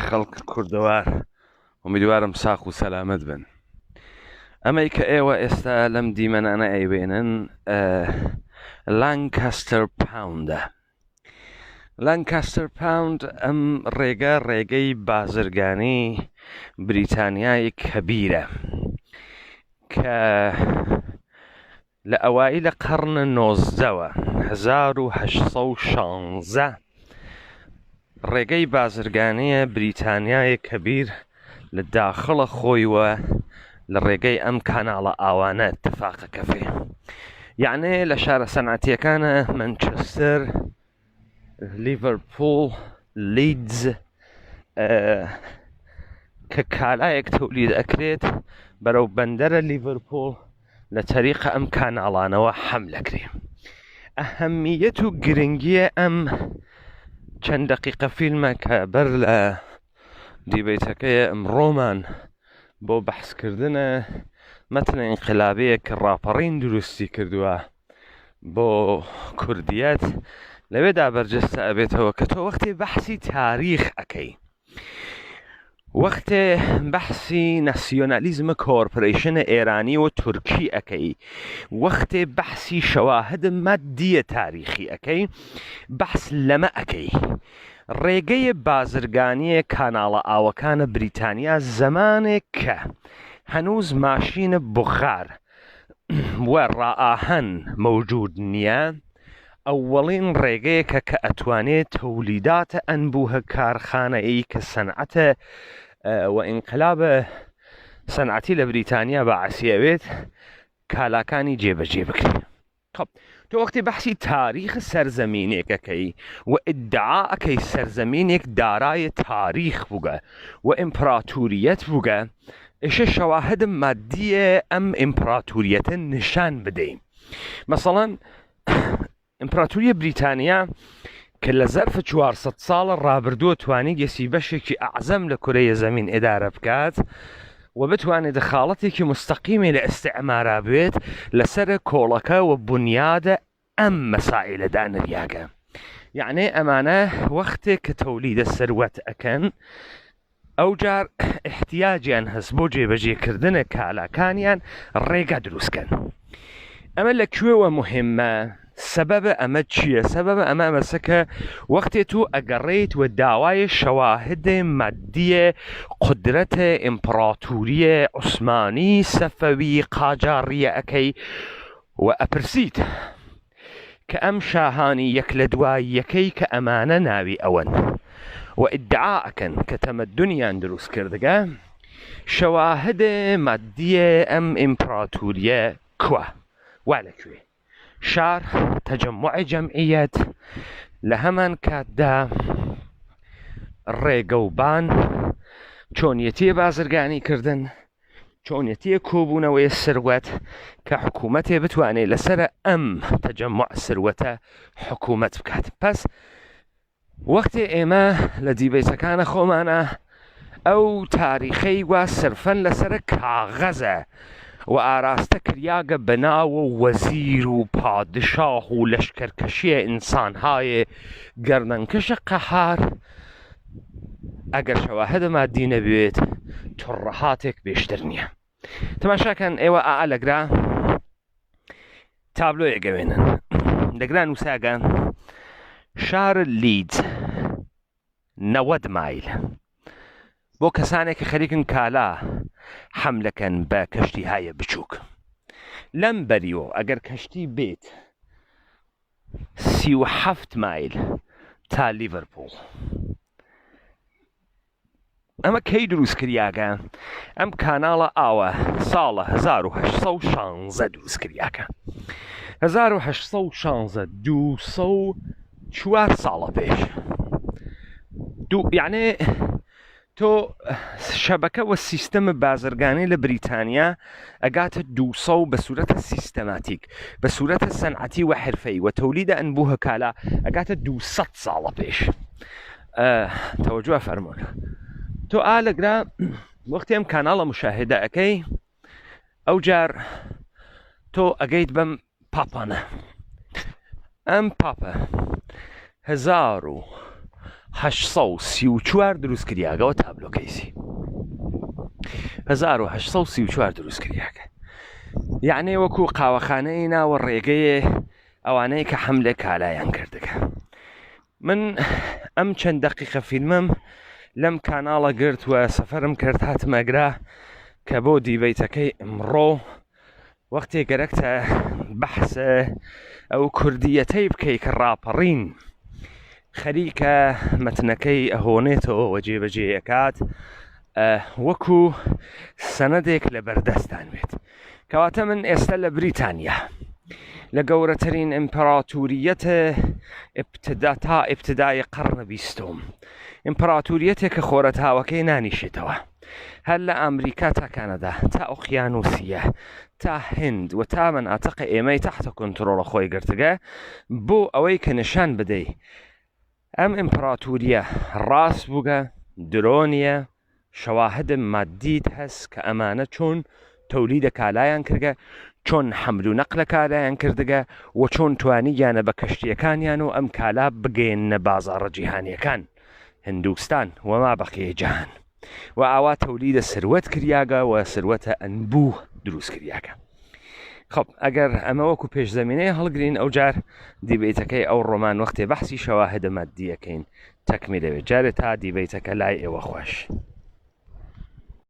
خەڵک کوردەوار ومیدوارم ساق و سەلامەت بن. ئەمەی کە ئێوە ئێستا لەم دیمەنانە ئەیبێنن لانکاستەر پاوندە. لانکاستەر پاوند ئەم ڕێگەی بازرگانی بریتانیای کەبیرە کە لە ئەوایل قەرنە 1916 ڕێگەی بازرگانیە بریتانیای کەبیر لە داخڵە خۆیوە لە ڕێگەی ئەم کاناڵە ئاوانە اتفاقەکە فێ. یعنی لە شارە سەنعەتیەکانە مانچستەر، لیڤەرپوڵ، لیدز کە کالایەک تەولید ئەکرێت بەرەو بەندەرە لیڤەرپوڵ لە تەریقە ئەم کاناڵانەوە حەملەکرێ. ئەهەمیەت و گرنگیە ئەم چەند دەقیقە فیلمە کە بەر لە دیبەیتەکەیە ئەمڕۆمان بۆ بەحسکردنە مەتنە ئینقلابەیە کە ڕاپەڕین دروستی کردووە بۆ کوردیەت لەوێدا بەرجەستە ئەبێتەوە کە تۆ وەختێ بەحسی تاریخ ئەەکەی، وەختێ بەحسی ناسیۆنالیزمە کۆرپۆرەیشنە ئێرانی و تورکی ئەەکەی، وەختێ بەحسی شەواهد مادیە تاریخی ئەەکەی، بەحس لەمە ئەەکەی. ڕێگەی بازرگانیە کاناڵە ئاوەکانە بریتانیا زەمانێک کە هەنووز ماشینە بخار وە ڕائاهەن مەوجود نییە، ئەوەڵین ڕێگەیەکە کە ئەتوانێت تەولیداتە ئەنبووهە کارخانەیە کە سەنعەتە و ئینقلابە سەنعەتی لە بریتانیا بەعسیەوێت کالاکانی جێبەجێ بکرێت. خب تۆ وەختی بەحسی تاریخ سەرزەمینێکەکەی و ئیدعا ئەکەی سەرزەمینێک دارایە تاریخ بووگە و ئیمپراتوریەت بووگە، ئێشە شەواهد مادیە ئەم ئیمپراتوریەتە نیشان بدەین. مەسەڵەن ئیمپراتوریە بریتانیا کە لە زەرفە 400 ساڵە ڕابردووە توانی گەسی بەشێکی ئەعزەم لە کورەیە زەمین ئێدارە بکات و بتوانێت دەخاڵەتێکی مستەقیمی لە ئیستعمارا بێت لەسەر کۆڵەکە و بنیادە ئەم مەسائلە دانریاگە. یعنی ئەمانە وەختێک کە تەولیدە سەروەت ئەکەن ئەو جار احتیاجیان هەست بۆ جێبەجێکردنە کالاکانیان ڕێگە دروستکەن. ئەمە لەکوێوە مهمە؟ سەبەبە ئەمە چییە؟ سەبەبە ئەمە مەسەکە وەختێ تو ئەگەڕێیت و داوای شەواهدە مادیە قودرەتە ئیمپراتوریە عوسمانی سەفەوی قاجاڕیە ئەەکەی و ئەپرسیت کە ئەم شاهانی یەک لە دوای یەکەی کە ئەمانە ناوی ئەوەن و ئیدعا ئەکەن کە تەمەدونیان دروست کردگە، شەواهدە مادیە ئەم ئیمپراتوریە کووە؟ وا لەکوێ؟ شار، تەجەموعی جەمعیەت، لە هەمان کاتدا ڕێگەوبان، چۆنیەتیە بازرگانی کردن، چۆنیەتیە کۆبوونەوەی سروەت کە حکوومەتێ بتوانێت لەسەر ئەم تەجەموع سروەتە حکوومەت بکات. پس وەختێ ئێمە لە دیبەیتەکانە خۆمانە ئەو تاریخەی وا سرفەن لەسەر کاغەزە و ئاراستە کریاگە بەناوە وەزیر و پادشاه و لەشکەرکەشیە ئینسانهای گەردەنکەشە قەهار، ئەگەر شەواهدە مادی نەبێت تڕەهاتێک بێشتر نییە. تەماشاکەن ئێوە لەگرا تابلۆیە گەوێنن لەگرا نووساگە شار لیدز 90 مایل بۆ کەسانێک کە خەریکن کالا حەملەکەن بە کەشتی هایە بچووک. لەم بەریەوە ئەگەر کەشتی بێت 37 مایل تا لیڤەرپوڵ. ئەمە کەی دروست کریاگە؟ ئەم کاناڵە ئاوە ساڵە 1816 دروست کریاکە. 1816 204 ساڵە پێش. یعنی تۆ شەبەکە و سیستەمە بازرگانی لە بریتانیا ئەگاتە 200 بە سوورەتە سیستەماتیک، بە سوورەتە سەنعەتی و حرفەی و تەولیدە ئەنبووهە کالا ئەگاتە 200 ساڵە پێش. تەوەجوە فەرمونە. تۆ لەگرا وەختی ئەم کاناڵە مشاهدە ئەەکەی، ئەو جار تۆ ئەگەیت بەم پاپانە. ئەم پاپە 1834 دروست کریاگەوە تابلۆکەیسی 1834 دروست کریاگە، یعنی وەکو قاوەخانەی ناوە ڕێگەیە ئەوانەی کە حملە کالایان کردەکە. من ئەم چەند دەقیقە فیلمم لەم کاناڵە گرت و سەفەرم کرد هاتمەگرا کە بۆ دیبەیتەکەی ئەمڕۆ وەختێ گەرەکتە بەحسە ئەو کوردیەتەی بکەی کە ڕاپەڕین خەریکە مەتنەکەی ئەهۆنێتەوە وە جێبەجێیەکات وەکو سەنەدێک لە بەردەستان بێت. کەواتە من ئێستا لە بریتانیا لە گەورەترین ئیمپەراتوریەتە تا ئیبتدای قەرنە بیستۆم، ئیمپەراتوریەتێک کە خۆرەتاوەکەی نانیشێتەوە هەر لە ئەمریکا تا کانەدا تا ئۆقیانوسیە تا هند و تا مەناتەقە ئێمەی تەحتە کۆنتڕۆڵە خۆی گرتگە بۆ ئەوەی کە نیشان بدەی ئەم ئیمپەراتوریە ڕاست بووگە درۆنیە، شەواهدم مادیت هەست کە ئەمانە چۆن تەولیدە کالایان کردگە، چۆن حەمل و نەقلە کالایان کردگە و چۆن توانییانە بە کەشتیەکانیان و ئەم کالا بگەێنە بازاڕە جیهانیەکان هندوستان وەما بەقیە جیهان و ئاوا تەولیدە سروەت کریاگە و سروەتە ئەنبوو دروست کریاگە. خب ئەگەر ئەمە وەکو پێشزەمینەیە هەڵگرین ئەوجار دیبەیتەکەی ئەو ڕۆمان وەختێ بەحسی شەواهدە مادیەکەین تەکمیلەوێت. جارێت تا دیبەیتەکە لای ئێوە خۆش.